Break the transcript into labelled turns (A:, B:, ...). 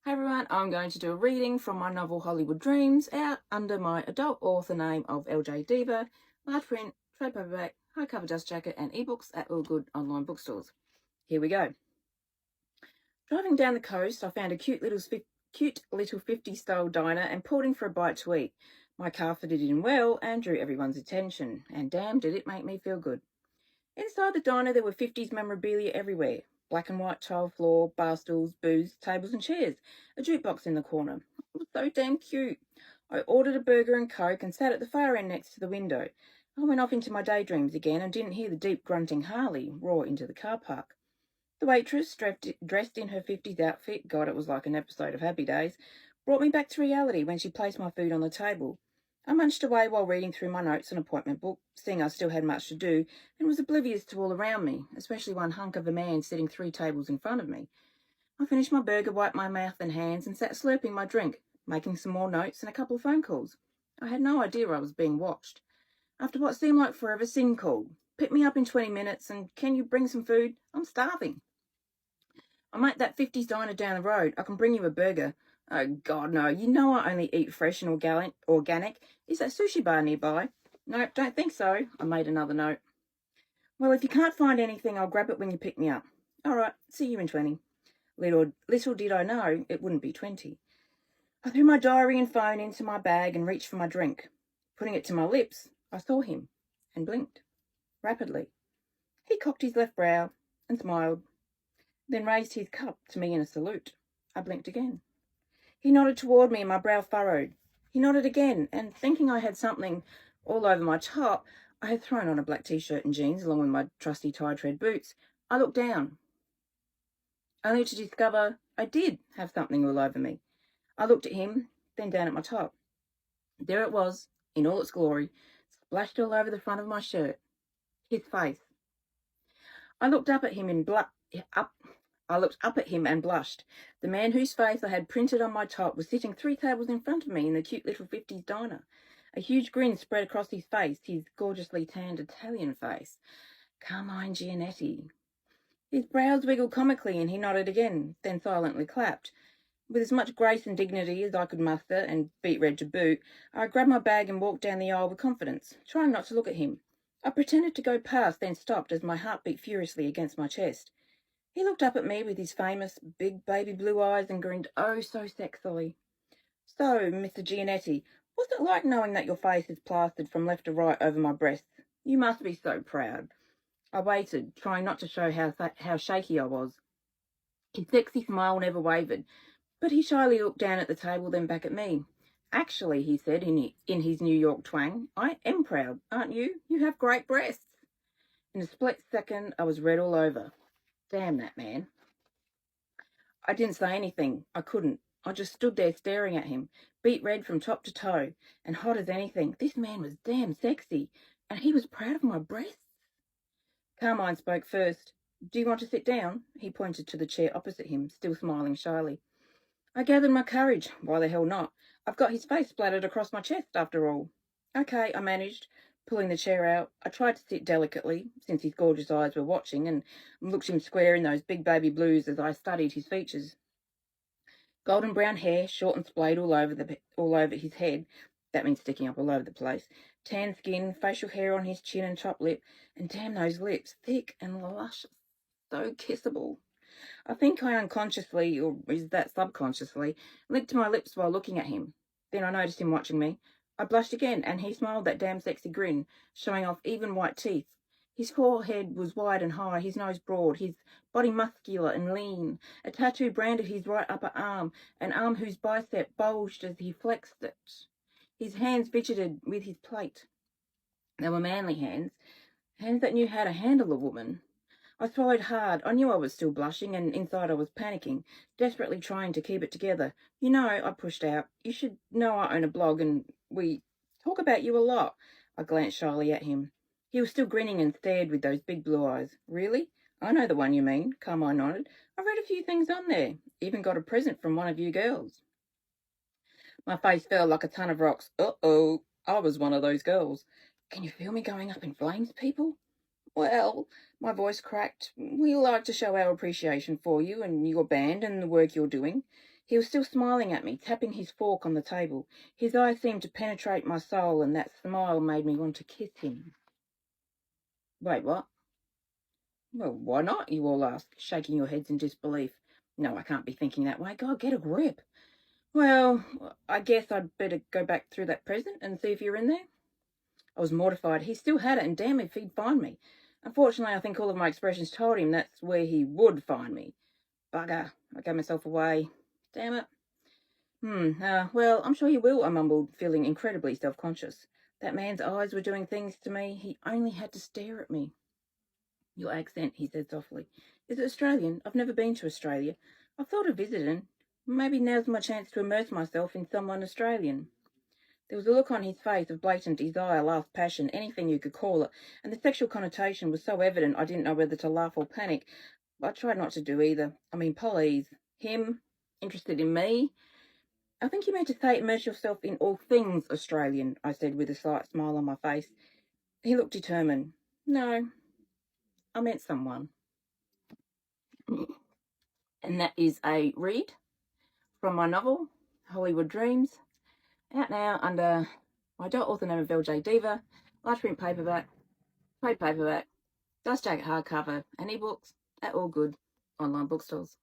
A: Hey everyone, I'm going to do a reading from my novel Hollywood Dreams out under my adult author name of LJ Diva, large print, trade paperback, hardcover dust jacket and ebooks at all good online bookstores. Here we go. Driving down the coast, I found a cute little 50s style diner and pulled in for a bite to eat. My car fitted in well and drew everyone's attention, and damn did it make me feel good. Inside the diner there were 50s memorabilia everywhere. Black and white tile floor, bar stools, booze, tables and chairs, a jukebox in the corner. It was so damn cute. I ordered a burger and coke and sat at the far end next to the window. I went off into my daydreams again and didn't hear the deep grunting Harley roar into the car park. The waitress, dressed in her 50s outfit, God, it was like an episode of Happy Days, brought me back to reality when she placed my food on the table. I munched away while reading through my notes and appointment book, seeing I still had much to do, and was oblivious to all around me, especially one hunk of a man sitting 3 tables in front of me. I finished my burger, wiped my mouth and hands, and sat slurping my drink, making some more notes and a couple of phone calls. I had no idea I was being watched. After what seemed like forever, Sing called. Pick me up in 20 minutes, and can you bring some food? I'm starving. I'm at that 50s diner down the road. I can bring you a burger. Oh, God, no. You know I only eat fresh and organic. Is that sushi bar nearby? No, don't think so. I made another note. Well, if you can't find anything, I'll grab it when you pick me up. All right, see you in 20. Little did I know it wouldn't be 20. I threw my diary and phone into my bag and reached for my drink. Putting it to my lips, I saw him and blinked rapidly. He cocked his left brow and smiled, then raised his cup to me in a salute. I blinked again. He nodded toward me and my brow furrowed. He nodded again, and thinking I had something all over my top, I had thrown on a black t-shirt and jeans along with my trusty tie-tread boots. I looked down, only to discover I did have something all over me. I looked at him, then down at my top. There it was, in all its glory, splashed all over the front of my shirt. His face. I looked up at him and blushed. The man whose face I had printed on my top was sitting 3 tables in front of me in the cute little 50s diner. A huge grin spread across his face, his gorgeously tanned Italian face. Carmine Giovinazzo. His brows wiggled comically and he nodded again, then silently clapped. With as much grace and dignity as I could muster, and beet red to boot, I grabbed my bag and walked down the aisle with confidence, trying not to look at him. I pretended to go past, then stopped as my heart beat furiously against my chest. He looked up at me with his famous big baby blue eyes and grinned oh so sexily. So, Mr. Gianetti, what's it like knowing that your face is plastered from left to right over my breasts? You must be so proud. I waited, trying not to show how shaky I was. His sexy smile never wavered, but he shyly looked down at the table, then back at me. Actually, he said in his New York twang, I am proud, aren't you? You have great breasts. In a split second, I was red all over. Damn that man. I didn't say anything. I couldn't. I just stood there staring at him, beet red from top to toe, and hot as anything. This man was damn sexy, and he was proud of my breasts. Carmine spoke first. Do you want to sit down? He pointed to the chair opposite him, still smiling shyly. I gathered my courage. Why the hell not? I've got his face splattered across my chest, after all. Okay, I managed, pulling the chair out. I tried to sit delicately, since his gorgeous eyes were watching, and looked him square in those big baby blues as I studied his features. Golden brown hair, short and splayed all over his head. That means sticking up all over the place. Tan skin, facial hair on his chin and top lip, and damn those lips, thick and luscious, so kissable. I think I unconsciously, or is that subconsciously, licked my lips while looking at him. Then I noticed him watching me. I blushed again, and he smiled that damn sexy grin, showing off even white teeth. His forehead was wide and high, his nose broad, his body muscular and lean. A tattoo branded his right upper arm, an arm whose bicep bulged as he flexed it. His hands fidgeted with his plate. They were manly hands that knew how to handle a woman. I swallowed hard. I knew I was still blushing, and inside I was panicking, desperately trying to keep it together. You know, I pushed out. You should know I own a blog, and we talk about you a lot. I glanced shyly at him. He was still grinning and stared with those big blue eyes. Really? I know the one you mean, Carmine nodded. I read a few things on there. Even got a present from one of you girls. My face fell like a ton of rocks. Uh-oh, I was one of those girls. Can you feel me going up in flames, people? Well, my voice cracked. We like to show our appreciation for you and your band and the work you're doing. He was still smiling at me, tapping his fork on the table. His eyes seemed to penetrate my soul, and that smile made me want to kiss him. Wait, what? Well, why not, you all ask, shaking your heads in disbelief. No, I can't be thinking that way. God, get a grip. Well, I guess I'd better go back through that present and see if you're in there. I was mortified. He still had it, and damn if he'd find me. Unfortunately, I think all of my expressions told him that's where he would find me. Bugger. I gave myself away. Damn it. Well, I'm sure he will, I mumbled, feeling incredibly self-conscious. That man's eyes were doing things to me. He only had to stare at me. Your accent, he said softly. Is it Australian? I've never been to Australia. I've thought of visiting. Maybe now's my chance to immerse myself in someone Australian. There was a look on his face of blatant desire, lust, passion, anything you could call it, and the sexual connotation was so evident I didn't know whether to laugh or panic. I tried not to do either. I mean, please. Him? Interested in me? I think you meant to say immerse yourself in all things Australian, I said with a slight smile on my face. He looked determined. No, I meant someone. And that is a read from my novel, Hollywood Dreams, out now under my author name of LJ Diva, large print paperback, trade paperback, dust jacket hardcover, and ebooks at all good online bookstores.